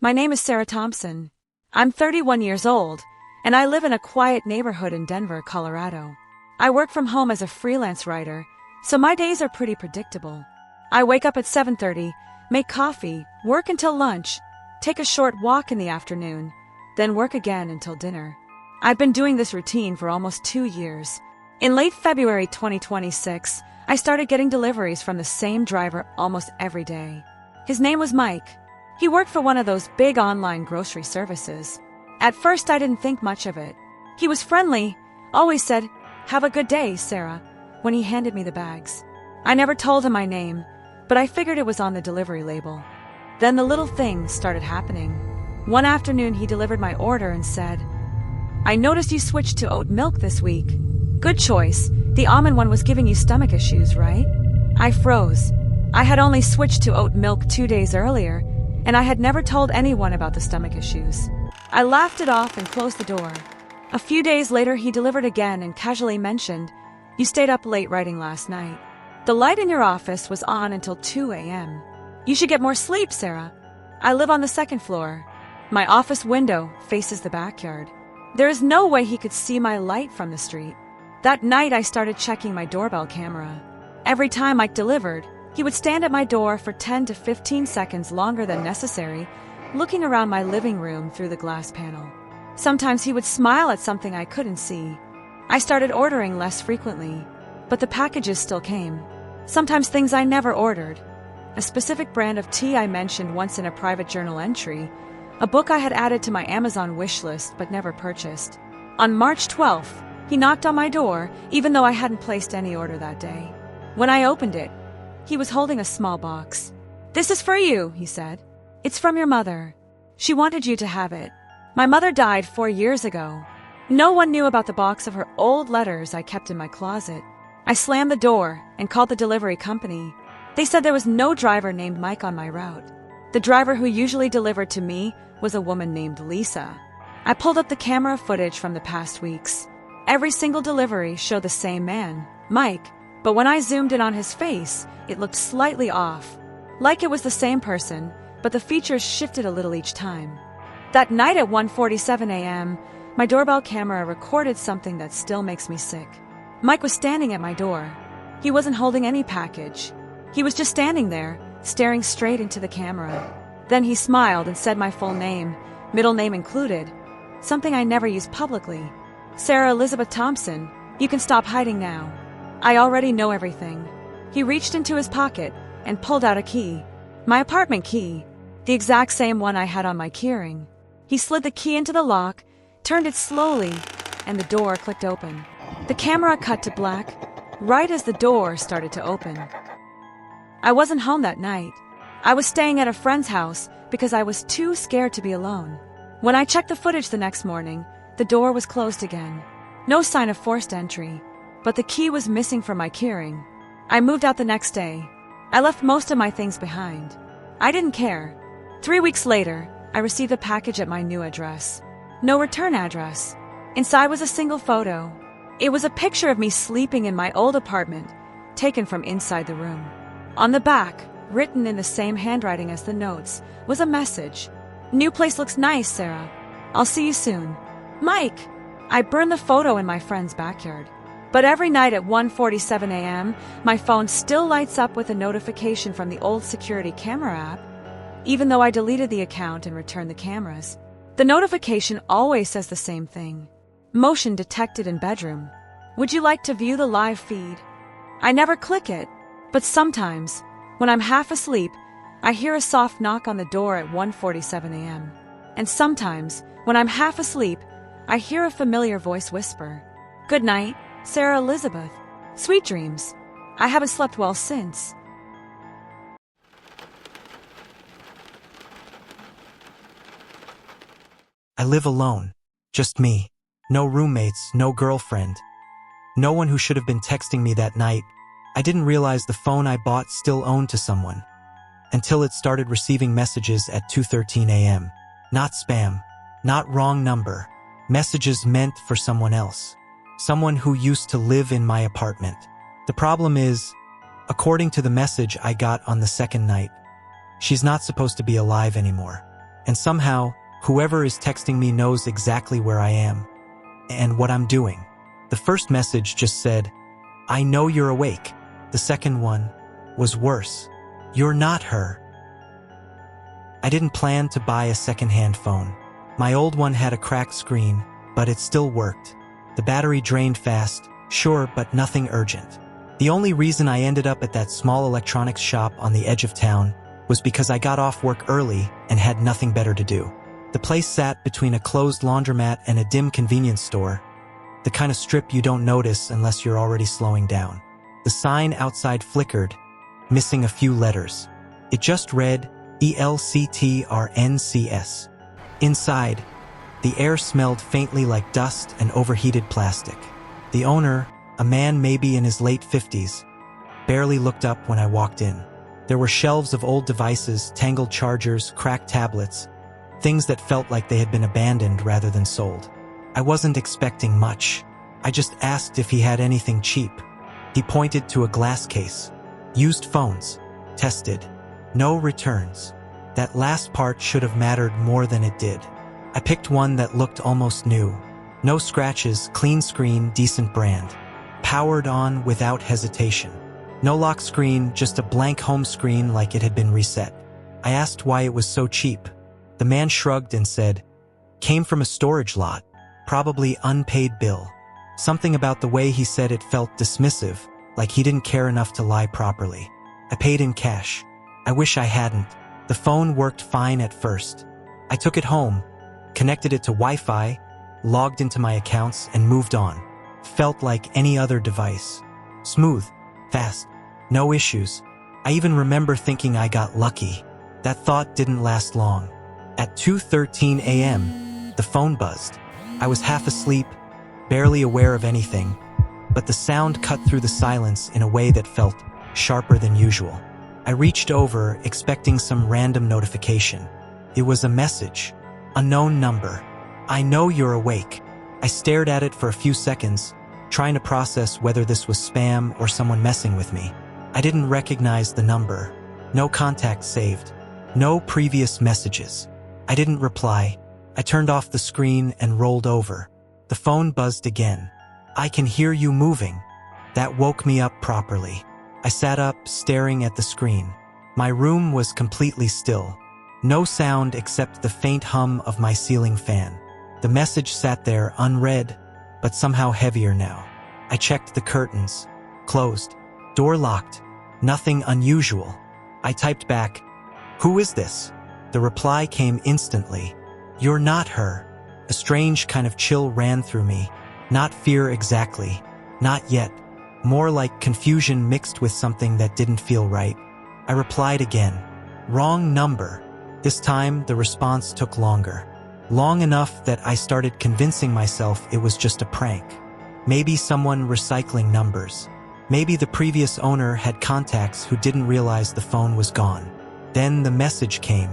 My name is Sarah Thompson. I'm 31 years old, and I live in a quiet neighborhood in Denver, Colorado. I work from home as a freelance writer, so my days are pretty predictable. I wake up at 7:30, make coffee, work until lunch, take a short walk in the afternoon, then work again until dinner. I've been doing this routine for almost 2 years. In late February 2026, I started getting deliveries from the same driver almost every day. His name was Mike. He worked for one of those big online grocery services. At first, I didn't think much of it. He was friendly, always said, "Have a good day, Sarah," when he handed me the bags. I never told him my name, but I figured it was on the delivery label. Then the little things started happening. One afternoon, he delivered my order and said, "I noticed you switched to oat milk this week. Good choice. The almond one was giving you stomach issues, right?" I froze. I had only switched to oat milk 2 days earlier, and I had never told anyone about the stomach issues. I laughed it off and closed the door. A few days later, he delivered again and casually mentioned, "You stayed up late writing last night. The light in your office was on until 2 a.m. You should get more sleep, Sarah." I live on the second floor. My office window faces the backyard. There is no way he could see my light from the street. That night, I started checking my doorbell camera. Every time Mike delivered, he would stand at my door for 10 to 15 seconds longer than necessary, looking around my living room through the glass panel. Sometimes he would smile at something I couldn't see. I started ordering less frequently, but the packages still came. Sometimes things I never ordered. A specific brand of tea I mentioned once in a private journal entry, a book I had added to my Amazon wish list but never purchased. On March 12th, he knocked on my door, even though I hadn't placed any order that day. When I opened it, he was holding a small box. "This is for you," he said. "It's from your mother. She wanted you to have it. My mother died 4 years ago." No one knew about the box of her old letters I kept in my closet. I slammed the door and called the delivery company. They said there was no driver named Mike on my route. The driver who usually delivered to me was a woman named Lisa. I pulled up the camera footage from the past weeks. Every single delivery showed the same man, Mike, but when I zoomed in on his face, it looked slightly off. Like it was the same person, but the features shifted a little each time. That night at 1:47 a.m., my doorbell camera recorded something that still makes me sick. Mike was standing at my door. He wasn't holding any package. He was just standing there, staring straight into the camera. Then he smiled and said my full name, middle name included, something I never use publicly. "Sarah Elizabeth Thompson, you can stop hiding now. I already know everything." He reached into his pocket and pulled out a key. My apartment key, the exact same one I had on my keyring. He slid the key into the lock, turned it slowly, and the door clicked open. The camera cut to black, right as the door started to open. I wasn't home that night. I was staying at a friend's house because I was too scared to be alone. When I checked the footage the next morning, the door was closed again. No sign of forced entry, but the key was missing from my keyring. I moved out the next day. I left most of my things behind. I didn't care. 3 weeks later, I received a package at my new address. No return address. Inside was a single photo. It was a picture of me sleeping in my old apartment, taken from inside the room. On the back, written in the same handwriting as the notes, was a message. "New place looks nice, Sarah. I'll see you soon. Mike." I burned the photo in my friend's backyard. But every night at 1:47 a.m., my phone still lights up with a notification from the old security camera app, even though I deleted the account and returned the cameras. The notification always says the same thing. "Motion detected in bedroom. Would you like to view the live feed?" I never click it, but sometimes, when I'm half asleep, I hear a soft knock on the door at 1:47 a.m. And sometimes, when I'm half asleep, I hear a familiar voice whisper, "Good night, Sarah Elizabeth. Sweet dreams. I haven't slept well since." I live alone. Just me. No roommates, no girlfriend. No one who should have been texting me that night. I didn't realize the phone I bought still owned to someone. Until it started receiving messages at 2:13 a.m. Not spam. Not wrong number. Messages meant for someone else. Someone who used to live in my apartment. The problem is, according to the message I got on the second night, she's not supposed to be alive anymore. And somehow, whoever is texting me knows exactly where I am and what I'm doing. The first message just said, "I know you're awake." The second one was worse. "You're not her." I didn't plan to buy a second-hand phone. My old one had a cracked screen, but it still worked. The battery drained fast, sure, but nothing urgent. The only reason I ended up at that small electronics shop on the edge of town was because I got off work early and had nothing better to do. The place sat between a closed laundromat and a dim convenience store, the kind of strip you don't notice unless you're already slowing down. The sign outside flickered, missing a few letters. It just read, ELCTRNCS. Inside, the air smelled faintly like dust and overheated plastic. The owner, a man maybe in his late 50s, barely looked up when I walked in. There were shelves of old devices, tangled chargers, cracked tablets, things that felt like they had been abandoned rather than sold. I wasn't expecting much. I just asked if he had anything cheap. He pointed to a glass case. "Used phones. Tested. No returns." That last part should have mattered more than it did. I picked one that looked almost new. No scratches, clean screen, decent brand. Powered on without hesitation. No lock screen, just a blank home screen like it had been reset. I asked why it was so cheap. The man shrugged and said, "Came from a storage lot. Probably unpaid bill." Something about the way he said it felt dismissive, like he didn't care enough to lie properly. I paid in cash. I wish I hadn't. The phone worked fine at first. I took it home, connected it to Wi-Fi, logged into my accounts, and moved on. Felt like any other device. Smooth, fast, no issues. I even remember thinking I got lucky. That thought didn't last long. At 2:13 a.m., the phone buzzed. I was half asleep, barely aware of anything, but the sound cut through the silence in a way that felt sharper than usual. I reached over, expecting some random notification. It was a message. Unknown number. "I know you're awake." I stared at it for a few seconds, trying to process whether this was spam or someone messing with me. I didn't recognize the number. No contacts saved. No previous messages. I didn't reply. I turned off the screen and rolled over. The phone buzzed again. "I can hear you moving." That woke me up properly. I sat up, staring at the screen. My room was completely still. No sound except the faint hum of my ceiling fan. The message sat there unread, but somehow heavier now. I checked the curtains. Closed. Door locked. Nothing unusual. I typed back, "Who is this?" The reply came instantly. "You're not her." A strange kind of chill ran through me. Not fear exactly. Not yet. More like confusion mixed with something that didn't feel right. I replied again. "Wrong number." This time, the response took longer. Long enough that I started convincing myself it was just a prank. Maybe someone recycling numbers. Maybe the previous owner had contacts who didn't realize the phone was gone. Then the message came.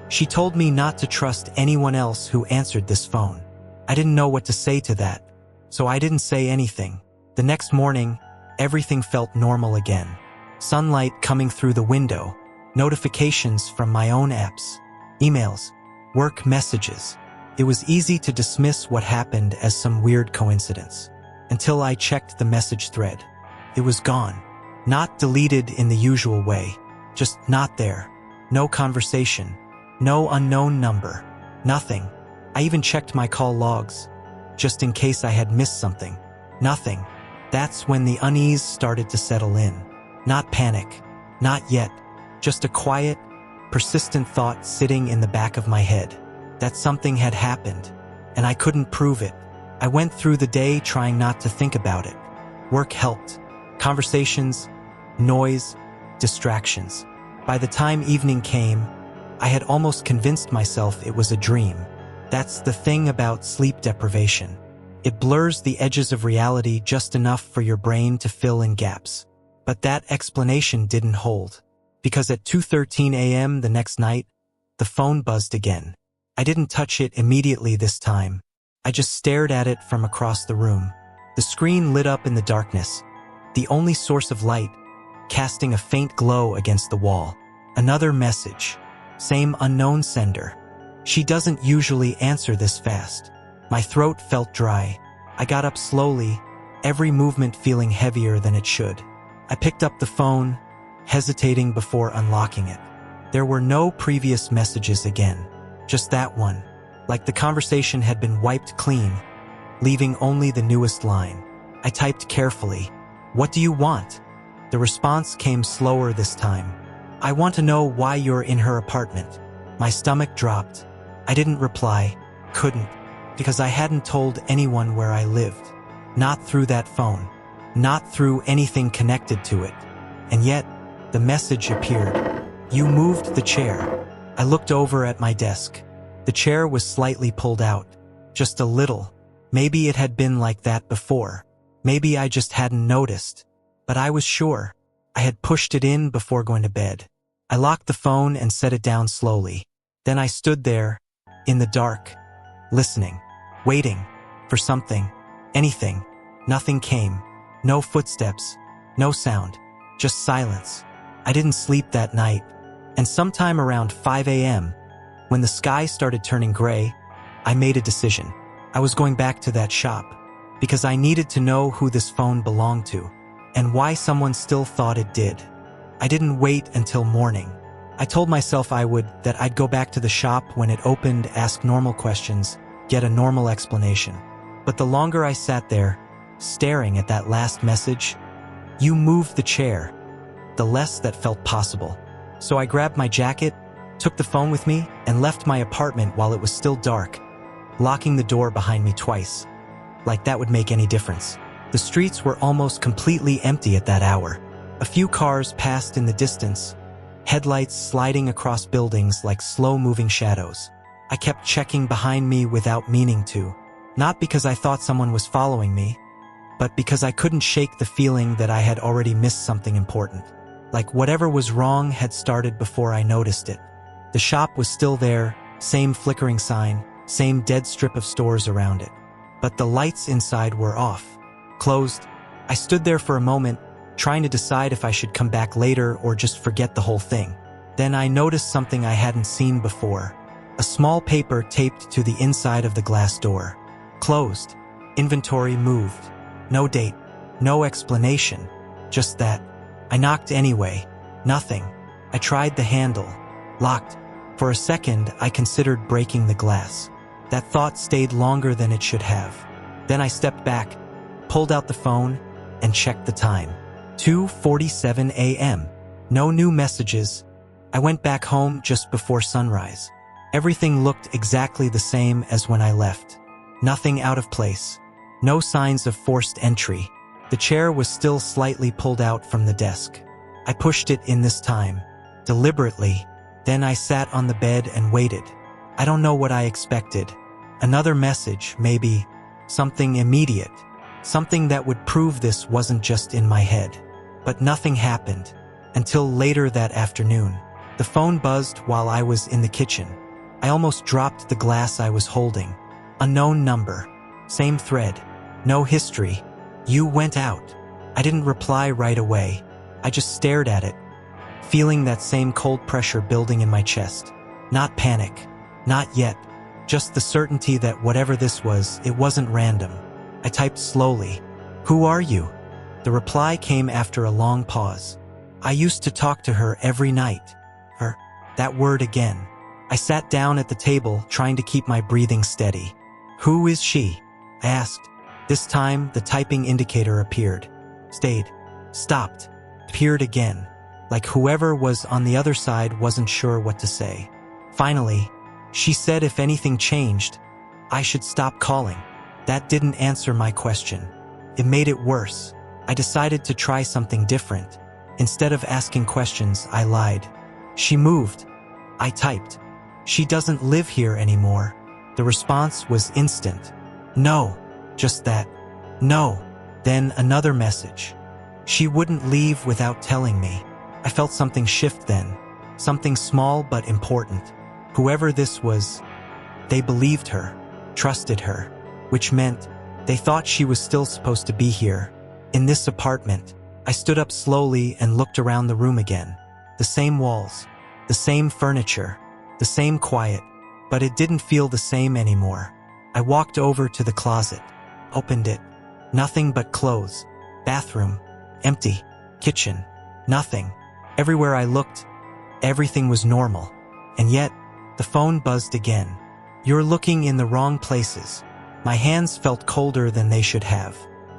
She told me not to trust anyone else who answered this phone. I didn't know what to say to that, so I didn't say anything. The next morning, everything felt normal again. Sunlight coming through the window, notifications from my own apps, emails, work messages. It was easy to dismiss what happened as some weird coincidence, until I checked the message thread. It was gone. Not deleted in the usual way, just not there. No conversation, no unknown number, nothing. I even checked my call logs, just in case I had missed something. Nothing. That's when the unease started to settle in. Not panic. Not yet. Just a quiet, persistent thought sitting in the back of my head. That something had happened, and I couldn't prove it. I went through the day trying not to think about it. Work helped. Conversations, noise, distractions. By the time evening came, I had almost convinced myself it was a dream. That's the thing about sleep deprivation. It blurs the edges of reality just enough for your brain to fill in gaps. But that explanation didn't hold, because at 2:13 a.m. the next night, the phone buzzed again. I didn't touch it immediately this time. I just stared at it from across the room. The screen lit up in the darkness, the only source of light, casting a faint glow against the wall. Another message. Same unknown sender. She doesn't usually answer this fast. My throat felt dry. I got up slowly, every movement feeling heavier than it should. I picked up the phone, hesitating before unlocking it. There were no previous messages again, just that one, like the conversation had been wiped clean, leaving only the newest line. I typed carefully, "What do you want?" The response came slower this time. "I want to know why you're in her apartment." My stomach dropped. I didn't reply, couldn't, because I hadn't told anyone where I lived. Not through that phone, not through anything connected to it. And yet, the message appeared. "You moved the chair." I looked over at my desk. The chair was slightly pulled out, just a little. Maybe it had been like that before. Maybe I just hadn't noticed. But I was sure. I had pushed it in before going to bed. I locked the phone and set it down slowly. Then I stood there, in the dark, listening, waiting for something, anything. Nothing came. No footsteps, no sound, just silence. I didn't sleep that night, and sometime around 5 a.m., when the sky started turning gray, I made a decision. I was going back to that shop, because I needed to know who this phone belonged to, and why someone still thought it did. I didn't wait until morning. I told myself that I'd go back to the shop when it opened, ask normal questions, get a normal explanation. But the longer I sat there, staring at that last message, "You moved the chair," the less that felt possible. So I grabbed my jacket, took the phone with me, and left my apartment while it was still dark, locking the door behind me twice. Like that would make any difference. The streets were almost completely empty at that hour. A few cars passed in the distance, headlights sliding across buildings like slow-moving shadows. I kept checking behind me without meaning to, not because I thought someone was following me, but because I couldn't shake the feeling that I had already missed something important. Like whatever was wrong had started before I noticed it. The shop was still there, same flickering sign, same dead strip of stores around it. But the lights inside were off, closed. I stood there for a moment, trying to decide if I should come back later or just forget the whole thing. Then I noticed something I hadn't seen before. A small paper taped to the inside of the glass door. Closed. Inventory moved. No date. No explanation. Just that. I knocked anyway. Nothing. I tried the handle. Locked. For a second, I considered breaking the glass. That thought stayed longer than it should have. Then I stepped back, pulled out the phone, and checked the time. 2:47 a.m. No new messages. I went back home just before sunrise. Everything looked exactly the same as when I left. Nothing out of place. No signs of forced entry. The chair was still slightly pulled out from the desk. I pushed it in this time, deliberately. Then I sat on the bed and waited. I don't know what I expected. Another message, maybe. Something immediate. Something that would prove this wasn't just in my head. But nothing happened. Until later that afternoon. The phone buzzed while I was in the kitchen. I almost dropped the glass I was holding. Unknown number. Same thread. No history. "You went out." I didn't reply right away. I just stared at it, feeling that same cold pressure building in my chest. Not panic. Not yet. Just the certainty that whatever this was, it wasn't random. I typed slowly, "Who are you?" The reply came after a long pause. "I used to talk to her every night." Her. That word again. I sat down at the table, trying to keep my breathing steady. "Who is she?" I asked. This time, the typing indicator appeared. Stayed. Stopped. Appeared again. Like whoever was on the other side wasn't sure what to say. Finally, she said if anything changed, I should stop calling. That didn't answer my question. It made it worse. I decided to try something different. Instead of asking questions, I lied. "She moved." I typed. "She doesn't live here anymore." The response was instant. "No." Just that. "No." Then another message. "She wouldn't leave without telling me." I felt something shift then. Something small but important. Whoever this was, they believed her, trusted her, which meant they thought she was still supposed to be here, in this apartment. I stood up slowly and looked around the room again. The same walls, the same furniture, the same quiet. but it didn't feel the same anymore. I walked over to the closet, opened it. Nothing but clothes. Bathroom, empty. Kitchen, nothing. Everywhere I looked, everything was normal. And yet, the phone buzzed again. "You're looking in the wrong places." My hands felt colder than they should have.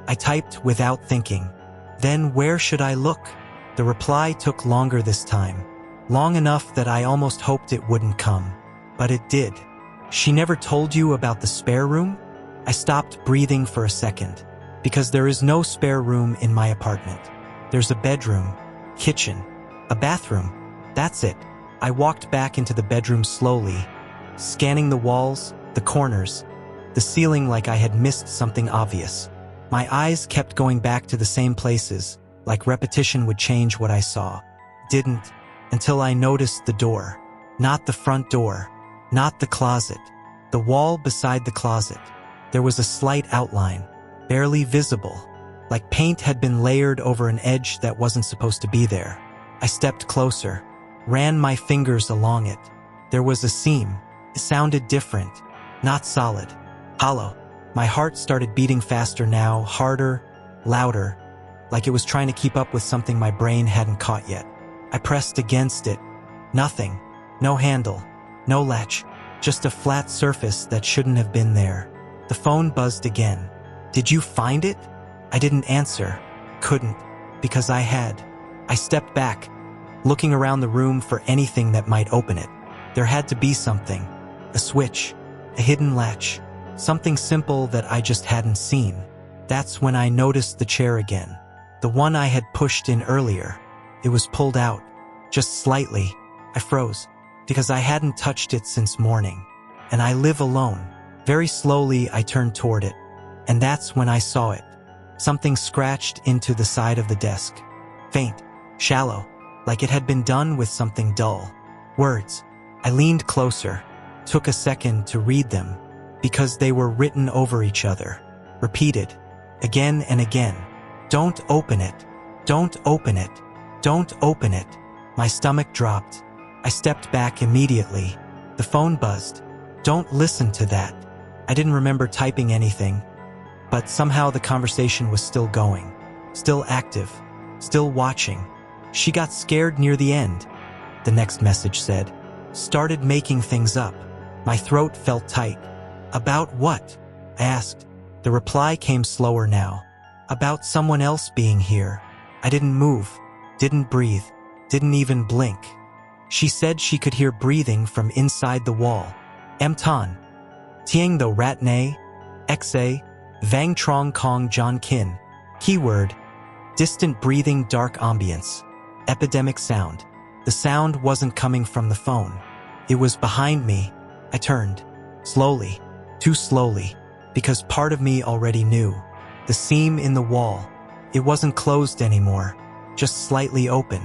I typed without thinking. "Then where should I look?" The reply took longer this time. Long enough that I almost hoped it wouldn't come. But it did. "She never told you about the spare room?" I stopped breathing for a second. Because there is no spare room in my apartment. There's a bedroom, kitchen, a bathroom. That's it. I walked back into the bedroom slowly, scanning the walls, the corners, the ceiling like I had missed something obvious. My eyes kept going back to the same places, like repetition would change what I saw. Didn't, until I noticed the door. Not the front door. Not the closet. The wall beside the closet. There was a slight outline, barely visible, like paint had been layered over an edge that wasn't supposed to be there. I stepped closer, ran my fingers along it. There was a seam. It sounded different, not solid, hollow. My heart started beating faster now, harder, louder, like it was trying to keep up with something my brain hadn't caught yet. I pressed against it. Nothing. No handle. No latch. Just a flat surface that shouldn't have been there. The phone buzzed again. "Did you find it?" I didn't answer. Couldn't. Because I had. I stepped back, looking around the room for anything that might open it. There had to be something. A switch. A hidden latch. Something simple that I just hadn't seen. That's when I noticed the chair again. The one I had pushed in earlier. It was pulled out. Just slightly. I froze. Because I hadn't touched it since morning. And I live alone. Very slowly I turned toward it. And that's when I saw it. Something scratched into the side of the desk. Faint. Shallow. Like it had been done with something dull. Words. I leaned closer. Took a second to read them. Because they were written over each other. Repeated. Again and again. "Don't open it. Don't open it. Don't open it." My stomach dropped. I stepped back immediately. The phone buzzed. "Don't listen to that." I didn't remember typing anything, but somehow the conversation was still going, still active, still watching. "She got scared near the end," the next message said. "Started making things up." My throat felt tight. "About what?" I asked. The reply came slower now. "About someone else being here." I didn't move, didn't breathe, didn't even blink. She said she could hear breathing from inside the wall. "Em tan. Tieng tho rat ne. Xa. Vang trong kong John Kin." Keyword. Distant breathing, dark ambience. Epidemic sound. The sound wasn't coming from the phone. It was behind me. I turned. Slowly. Too slowly. Because part of me already knew. The seam in the wall. It wasn't closed anymore. Just slightly open.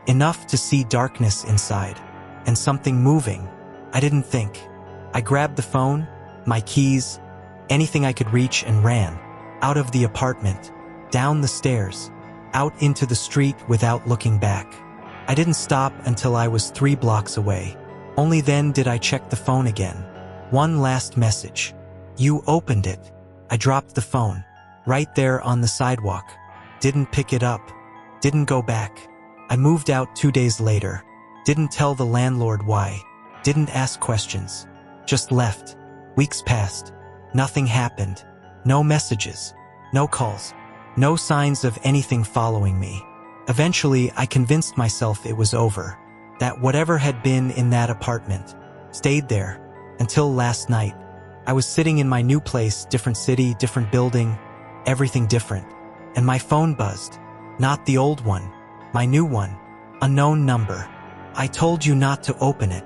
Enough to see darkness inside. And something moving. I didn't think. I grabbed the phone, my keys, anything I could reach and ran. Out of the apartment. Down the stairs. Out into the street without looking back. I didn't stop until I was 3 blocks away. Only then did I check the phone again. One last message. "You opened it." I dropped the phone. Right there on the sidewalk. Didn't pick it up. Didn't go back. I moved out 2 days later. Didn't tell the landlord why. Didn't ask questions. Just left. Weeks passed. Nothing happened. No messages. No calls. No signs of anything following me. Eventually, I convinced myself it was over. That whatever had been in that apartment stayed there until last night. I was sitting in my new place, different city, different building, everything different. And my phone buzzed. Not the old one. My new one. Unknown number. "I told you not to open it."